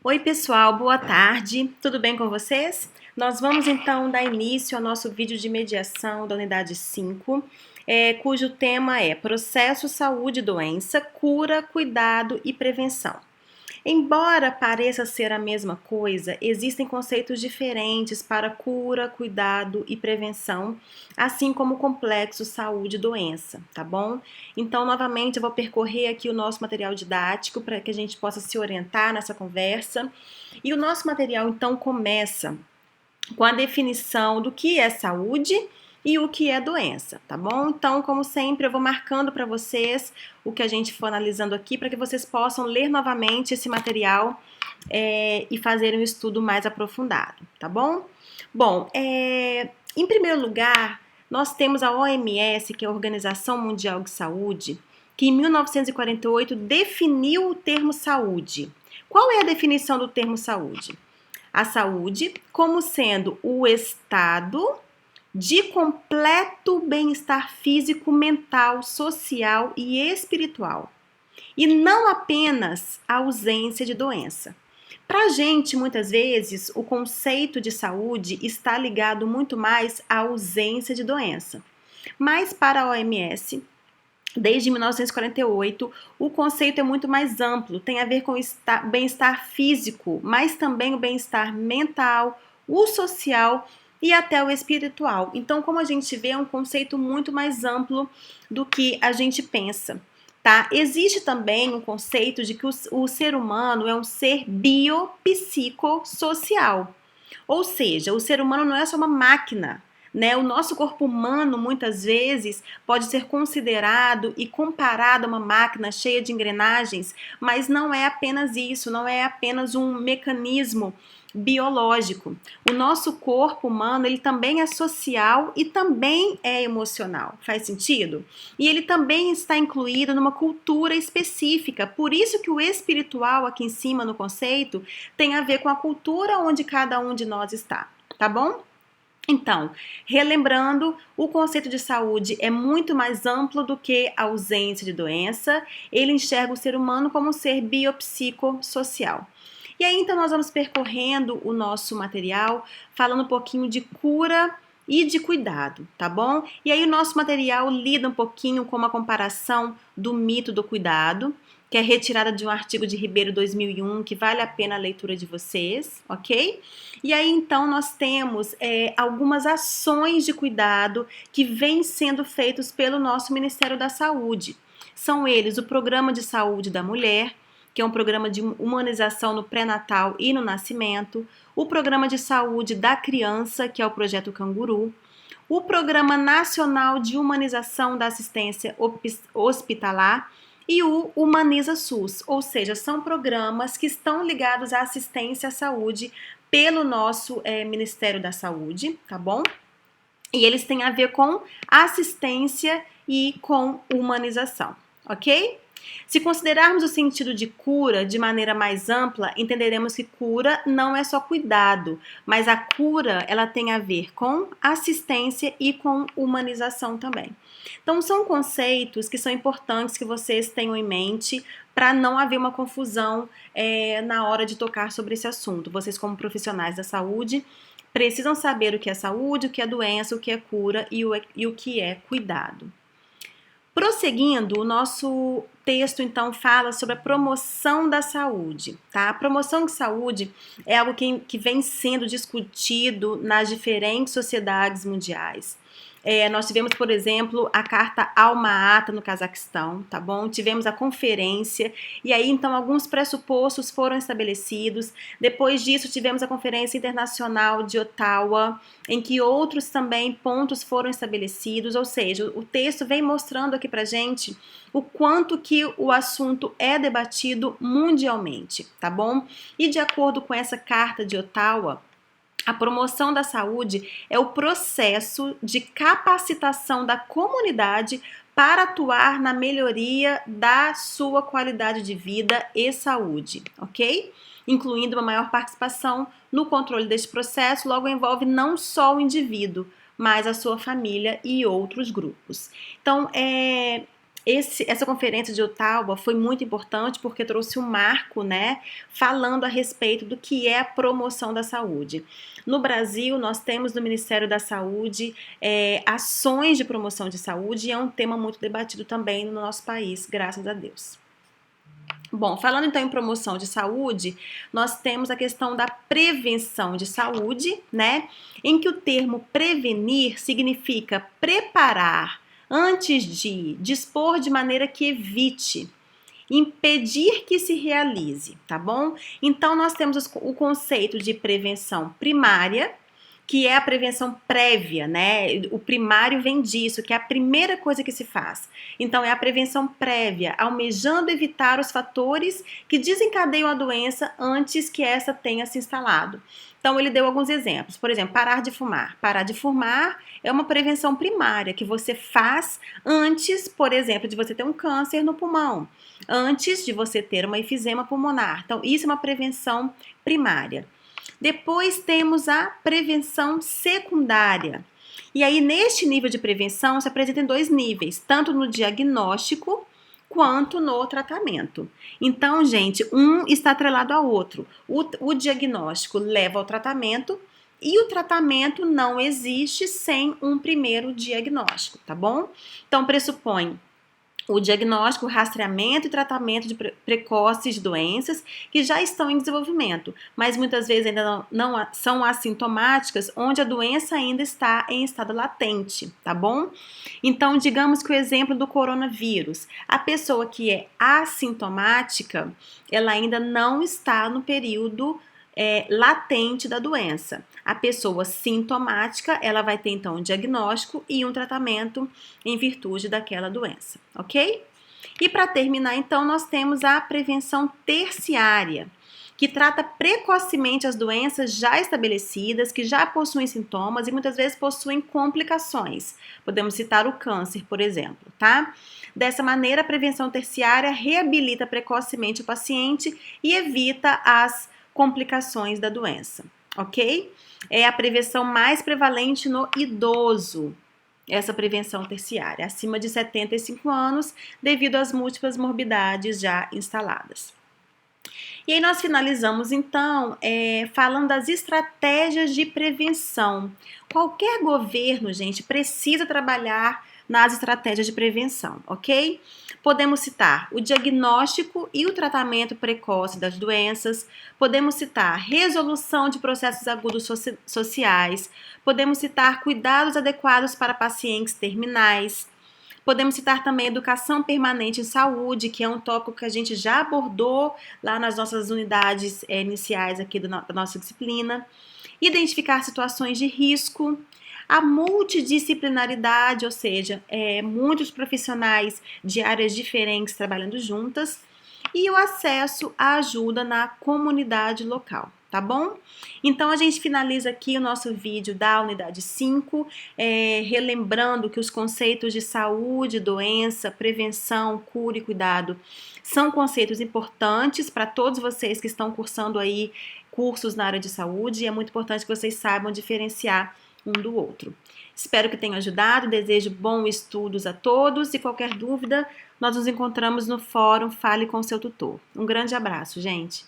Oi, pessoal, boa tarde. Tudo bem com vocês? Nós vamos então dar início ao nosso vídeo de mediação da unidade 5, cujo tema é Processo, Saúde e Doença, Cura, Cuidado e Prevenção. Embora pareça ser a mesma coisa, existem conceitos diferentes para cura, cuidado e prevenção, assim como o complexo saúde e doença, tá bom? Então, novamente, eu vou percorrer aqui o nosso material didático para que a gente possa se orientar nessa conversa. E o nosso material, então, começa com a definição do que é saúde e o que é doença, tá bom? Então, como sempre, eu vou marcando para vocês o que a gente for analisando aqui para que vocês possam ler novamente esse material e fazer um estudo mais aprofundado, tá bom? Bom, em primeiro lugar, nós temos a OMS, que é a Organização Mundial de Saúde, que em 1948 definiu o termo saúde. Qual é a definição do termo saúde? A saúde como sendo o estado de completo bem-estar físico, mental, social e espiritual, e não apenas a ausência de doença. Para a gente, muitas vezes, o conceito de saúde está ligado muito mais à ausência de doença. Mas para a OMS, desde 1948, o conceito é muito mais amplo, tem a ver com o bem-estar físico, mas também o bem-estar mental, o social e até o espiritual. Então, como a gente vê, é um conceito muito mais amplo do que a gente pensa. Tá? Existe também um conceito de que o ser humano é um ser biopsicossocial. Ou seja, o ser humano não é só uma máquina, né? O nosso corpo humano, muitas vezes, pode ser considerado e comparado a uma máquina cheia de engrenagens, mas não é apenas isso, não é apenas um mecanismo biológico. O nosso corpo humano, ele também é social e também é emocional. Faz sentido? E ele também está incluído numa cultura específica. Por isso que o espiritual aqui em cima no conceito tem a ver com a cultura onde cada um de nós está, tá bom? Então, relembrando, o conceito de saúde é muito mais amplo do que a ausência de doença. Ele enxerga o ser humano como um ser biopsicossocial. E aí, então, nós vamos percorrendo o nosso material, falando um pouquinho de cura e de cuidado, tá bom? E aí, o nosso material lida um pouquinho com uma comparação do mito do cuidado, que é retirada de um artigo de Ribeiro 2001, que vale a pena a leitura de vocês, ok? E aí, então, nós temos algumas ações de cuidado que vêm sendo feitos pelo nosso Ministério da Saúde. São eles o Programa de Saúde da Mulher, que é um programa de humanização no pré-natal e no nascimento, o Programa de Saúde da Criança, que é o Projeto Canguru, o Programa Nacional de Humanização da Assistência Hospitalar e o Humaniza SUS, ou seja, são programas que estão ligados à assistência à saúde pelo nosso Ministério da Saúde, tá bom? E eles têm a ver com assistência e com humanização, ok? Se considerarmos o sentido de cura de maneira mais ampla, entenderemos que cura não é só cuidado, mas a cura ela tem a ver com assistência e com humanização também. Então são conceitos que são importantes que vocês tenham em mente para não haver uma confusão na hora de tocar sobre esse assunto. Vocês como profissionais da saúde precisam saber o que é saúde, o que é doença, o que é cura e o que é cuidado. Prosseguindo, o nosso texto então fala sobre a promoção da saúde, tá? A promoção de saúde é algo que vem sendo discutido nas diferentes sociedades mundiais. Nós tivemos, por exemplo, a Carta Alma-Ata no Cazaquistão, tá bom? Tivemos a conferência, e aí então alguns pressupostos foram estabelecidos. Depois disso, tivemos a Conferência Internacional de Ottawa, em que outros também pontos foram estabelecidos, ou seja, o texto vem mostrando aqui pra gente o quanto que o assunto é debatido mundialmente, tá bom? E de acordo com essa Carta de Ottawa, a promoção da saúde é o processo de capacitação da comunidade para atuar na melhoria da sua qualidade de vida e saúde, ok? Incluindo uma maior participação no controle deste processo, logo envolve não só o indivíduo, mas a sua família e outros grupos. Então, Essa conferência de Ottawa foi muito importante porque trouxe um marco, né, falando a respeito do que é a promoção da saúde. No Brasil, nós temos no Ministério da Saúde ações de promoção de saúde e é um tema muito debatido também no nosso país, graças a Deus. Bom, falando então em promoção de saúde, nós temos a questão da prevenção de saúde, né? Em que o termo prevenir significa preparar antes de, dispor de maneira que evite, impedir que se realize, tá bom? Então nós temos o conceito de prevenção primária, que é a prevenção prévia, né? O primário vem disso, que é a primeira coisa que se faz. Então, é a prevenção prévia, almejando evitar os fatores que desencadeiam a doença antes que essa tenha se instalado. Então, ele deu alguns exemplos. Por exemplo, parar de fumar. Parar de fumar é uma prevenção primária que você faz antes, por exemplo, de você ter um câncer no pulmão, antes de você ter uma efisema pulmonar. Então, isso é uma prevenção primária. Depois temos a prevenção secundária. E aí, neste nível de prevenção, se apresenta em dois níveis, tanto no diagnóstico quanto no tratamento. Então, gente, um está atrelado ao outro. O diagnóstico leva ao tratamento e o tratamento não existe sem um primeiro diagnóstico, tá bom? Então, pressupõe o diagnóstico, rastreamento e tratamento de precoces de doenças que já estão em desenvolvimento, mas muitas vezes ainda não são assintomáticas, onde a doença ainda está em estado latente, tá bom? Então, digamos que o exemplo do coronavírus, a pessoa que é assintomática, ela ainda não está no período latente da doença. A pessoa sintomática, ela vai ter então um diagnóstico e um tratamento em virtude daquela doença, ok? E para terminar, então, nós temos a prevenção terciária, que trata precocemente as doenças já estabelecidas, que já possuem sintomas e muitas vezes possuem complicações. Podemos citar o câncer, por exemplo, tá? Dessa maneira, a prevenção terciária reabilita precocemente o paciente e evita as complicações da doença, ok? É a prevenção mais prevalente no idoso, essa prevenção terciária, acima de 75 anos, devido às múltiplas morbidades já instaladas. E aí nós finalizamos, então, falando das estratégias de prevenção. Qualquer governo, gente, precisa trabalhar nas estratégias de prevenção, ok? Podemos citar o diagnóstico e o tratamento precoce das doenças, podemos citar resolução de processos agudos sociais, podemos citar cuidados adequados para pacientes terminais, podemos citar também educação permanente em saúde, que é um tópico que a gente já abordou lá nas nossas unidades iniciais aqui da nossa disciplina, identificar situações de risco, a multidisciplinaridade, ou seja, muitos profissionais de áreas diferentes trabalhando juntas, e o acesso à ajuda na comunidade local, tá bom? Então, a gente finaliza aqui o nosso vídeo da unidade 5, relembrando que os conceitos de saúde, doença, prevenção, cura e cuidado são conceitos importantes para todos vocês que estão cursando aí cursos na área de saúde, e é muito importante que vocês saibam diferenciar um do outro. Espero que tenha ajudado, desejo bons estudos a todos e qualquer dúvida, nós nos encontramos no fórum Fale com seu tutor. Um grande abraço, gente!